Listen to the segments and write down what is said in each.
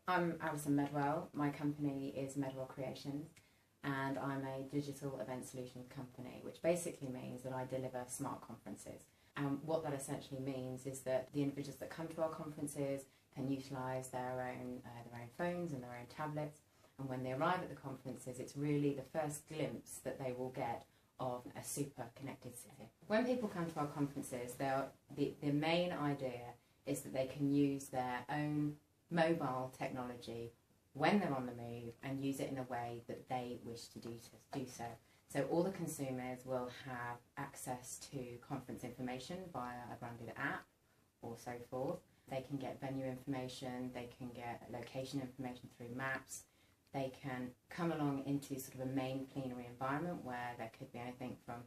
I'm Alison Medwell. My company is Medwell Creations, and I'm a digital event solutions company, which basically means that I deliver smart conferences. And what that essentially means is that the individuals that come to our conferences can utilise their own phones and their own tablets. And when they arrive at the conferences, it's really the first glimpse that they will get of a super connected city. When people come to our conferences, the main idea is that they can use their own mobile technology when they're on the move and use it in a way that they wish to do so. So all the consumers will have access to conference information via a branded app or so forth. They can get venue information, they can get location information through maps. They can come along into sort of a main plenary environment where there could be anything from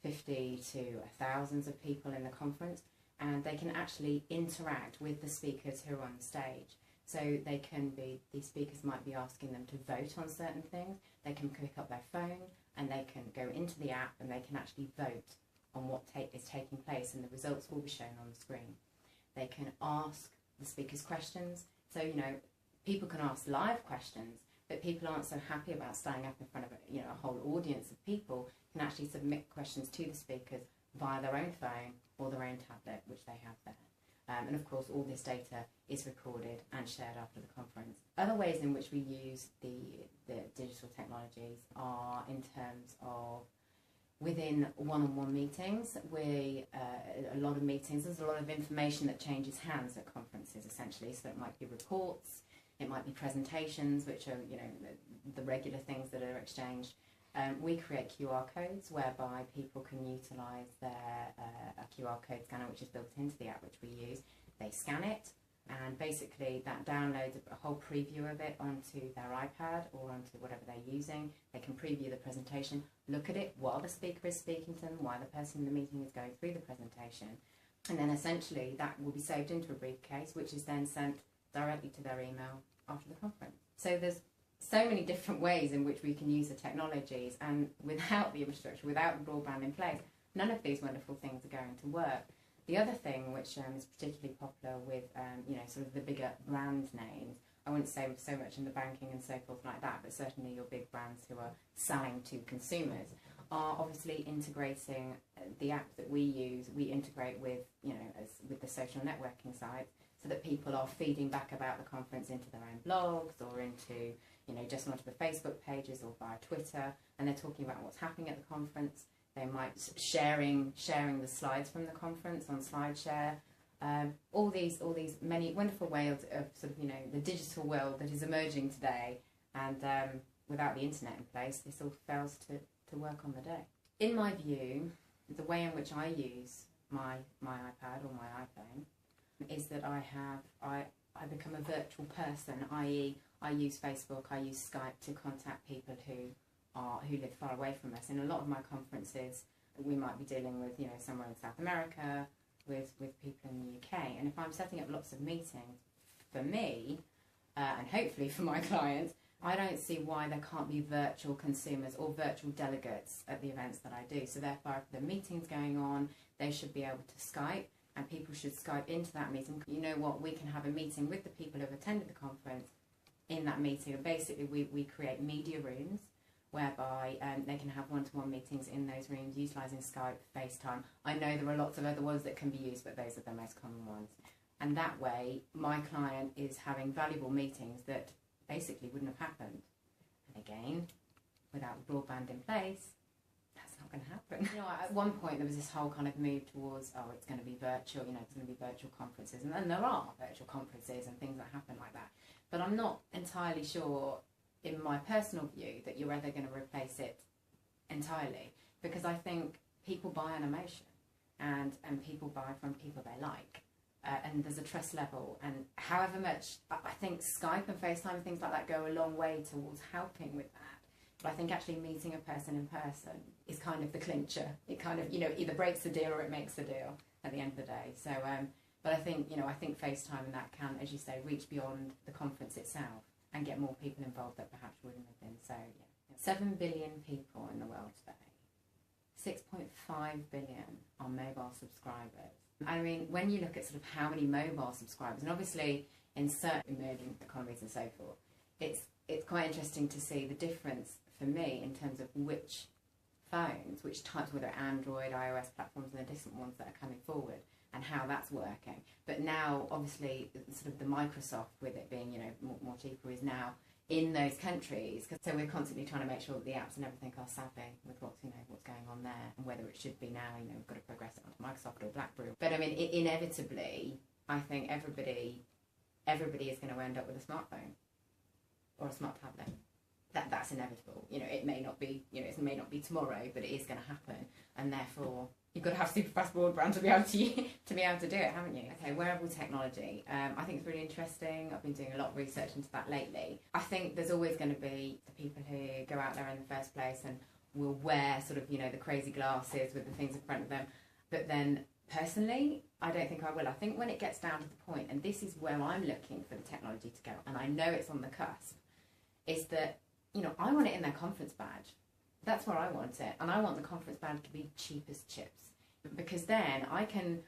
50 to thousands of people in the conference, and they can actually interact with the speakers who are on the stage. So these speakers might be asking them to vote on certain things. They can pick up their phone and they can go into the app and they can actually vote on what is taking place, and the results will be shown on the screen. They can ask the speakers questions. So, people can ask live questions, but people aren't so happy about standing up in front of a whole audience of people, can actually submit questions to the speakers via their own phone or their own tablet, which they have there. And of course, all this data is recorded and shared after the conference. Other ways in which we use the digital technologies are in terms of within one-on-one meetings. A lot of meetings, there's a lot of information that changes hands at conferences essentially. So it might be reports, it might be presentations, which are the regular things that are exchanged. We create QR codes whereby people can utilise a QR code scanner which is built into the app which we use. They scan it, and basically that downloads a whole preview of it onto their iPad or onto whatever they're using. They can preview the presentation, look at it while the speaker is speaking to them, while the person in the meeting is going through the presentation, and then essentially that will be saved into a briefcase which is then sent directly to their email after the conference. So there's so many different ways in which we can use the technologies, and without the infrastructure, without the broadband in place, none of these wonderful things are going to work. The other thing which is particularly popular with sort of the bigger brand names, I wouldn't say so much in the banking and so forth like that, but certainly your big brands who are selling to consumers, are obviously integrating the app that we use. We integrate with with the social networking sites, so that people are feeding back about the conference into their own blogs or into just onto the Facebook pages or via Twitter, and they're talking about what's happening at the conference. They might sharing the slides from the conference on SlideShare. All these many wonderful ways of sort of the digital world that is emerging today, and without the internet in place, this all fails to work on the day. In my view, the way in which I use my iPad or my iPhone is that I become a virtual person, i.e. I use Facebook, I use Skype to contact people who live far away from us. In a lot of my conferences, we might be dealing with somewhere in South America, with people in the UK. And if I'm setting up lots of meetings, for me, and hopefully for my clients, I don't see why there can't be virtual consumers or virtual delegates at the events that I do. So therefore, if there are meetings going on, they should be able to Skype, and people should Skype into that meeting. You know what, we can have a meeting with the people who have attended the conference in that meeting. And basically, we create media rooms whereby they can have one-to-one meetings in those rooms utilising Skype, FaceTime. I know there are lots of other ones that can be used, but those are the most common ones. And that way, my client is having valuable meetings that basically wouldn't have happened. And again, without the broadband in place, that's not going to happen. At one point there was this whole kind of move towards, it's going to be virtual, it's going to be virtual conferences. And then there are virtual conferences and things that happen like that. But I'm not entirely sure, in my personal view, that you're ever going to replace it entirely. Because I think people buy an emotion, and people buy from people they like. And there's a trust level, and however much, I think Skype and FaceTime and things like that go a long way towards helping with that. But I think actually meeting a person in person is kind of the clincher. It kind of, either breaks the deal or it makes the deal at the end of the day. So, but I think, I think FaceTime and that can, as you say, reach beyond the conference itself and get more people involved that perhaps wouldn't have been. So, yeah. 7 billion people in the world today. 6.5 billion are mobile subscribers. I mean, when you look at sort of how many mobile subscribers, and obviously in certain emerging economies and so forth. It's quite interesting to see the difference for me in terms of which phones, which types, whether Android, iOS platforms, and the different ones that are coming forward, and how that's working. But now, obviously, sort of the Microsoft, with it being, you know, more cheaper, is now in those countries. So we're constantly trying to make sure that the apps and everything are savvy with what's going on there, and whether it should be now, you know, we've got to progress it onto Microsoft or BlackBerry. But I mean, inevitably, I think everybody is going to end up with a smartphone or a smart tablet. That's inevitable. You know, it may not be, you know, it may not be tomorrow, but it is going to happen, and therefore you've got to have super fast broadband to be able to do it, haven't you? Okay, wearable technology. I think it's really interesting. I've been doing a lot of research into that lately. I think there's always going to be the people who go out there in the first place and will wear sort of, you know, the crazy glasses with the things in front of them. But then personally, I don't think I will. I think when it gets down to the point, and this is where I'm looking for the technology to go, and I know it's on the cusp, is that, you know, I want it in their conference badge. That's where I want it. And I want the conference badge to be cheap as chips. Because then I can,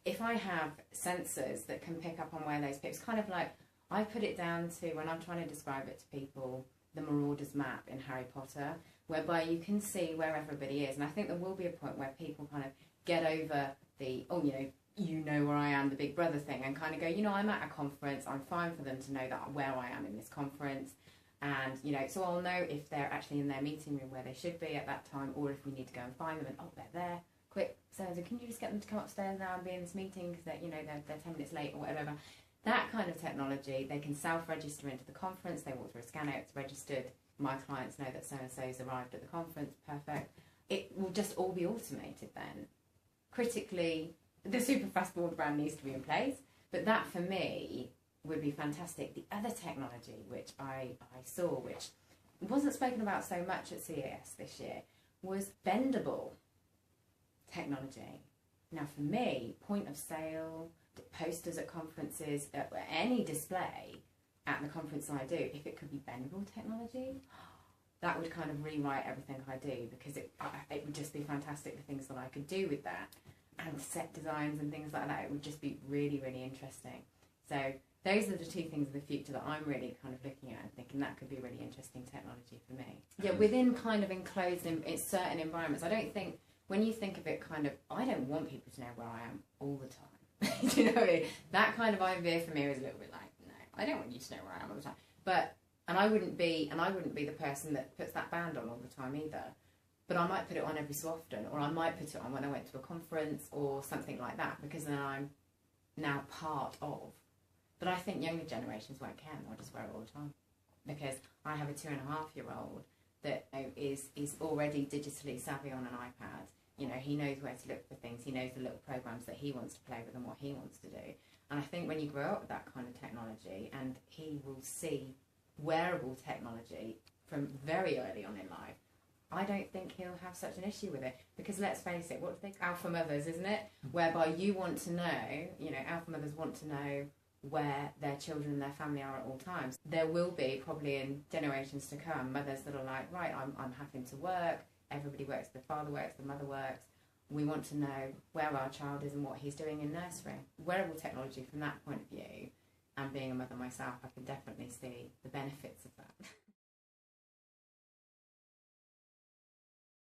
if I have sensors that can pick up on where those pips, kind of like, I put it down to, when I'm trying to describe it to people, the Marauder's map in Harry Potter, whereby you can see where everybody is. And I think there will be a point where people kind of get over the, oh, you know where I am, the Big Brother thing, and kind of go, you know, I'm at a conference, I'm fine for them to know that where I am in this conference. And, you know, so I'll know if they're actually in their meeting room where they should be at that time, or if we need to go and find them and, oh, they're there. Quick, so can you just get them to come upstairs now and be in this meeting because they're, you know, they're 10 minutes late or whatever. That kind of technology, they can self-register into the conference, they walk through a scanner, it's registered, my clients know that so-and-so's arrived at the conference, perfect. It will just all be automated then. Critically, the super fast broadband needs to be in place, but that for me would be fantastic. The other technology which I saw, which wasn't spoken about so much at CES this year, was bendable technology. Now for me, point of sale, posters at conferences, any display at the conference I do, if it could be bendable technology, that would kind of rewrite everything I do, because it would just be fantastic, the things that I could do with that, and set designs and things like that. It would just be really, really interesting. So those are the two things in the future that I'm really kind of looking at and thinking that could be really interesting technology for me. Yeah, within kind of enclosed in certain environments. I don't think, when you think of it kind of, I don't want people to know where I am all the time. Do you know what I mean? That kind of idea for me is a little bit like, no, I don't want you to know where I am all the time. But, and I wouldn't be the person that puts that band on all the time either. But I might put it on every so often, or I might put it on when I went to a conference or something like that, because then I'm now part of. But I think younger generations won't care, they'll just wear it all the time. Because I have a 2.5-year-old that, you know, is already digitally savvy on an iPad. You know, he knows where to look for things, he knows the little programs that he wants to play with and what he wants to do. And I think when you grow up with that kind of technology, and he will see wearable technology from very early on in life, I don't think he'll have such an issue with it. Because let's face it, what do they, alpha mothers, isn't it? Whereby you want to know, you know, alpha mothers want to know where their children and their family are at all times. There will be, probably in generations to come, mothers that are like, right, I'm having to work, everybody works, the father works, the mother works, we want to know where our child is and what he's doing in nursery. Wearable technology from that point of view, and being a mother myself, I can definitely see the benefits of that.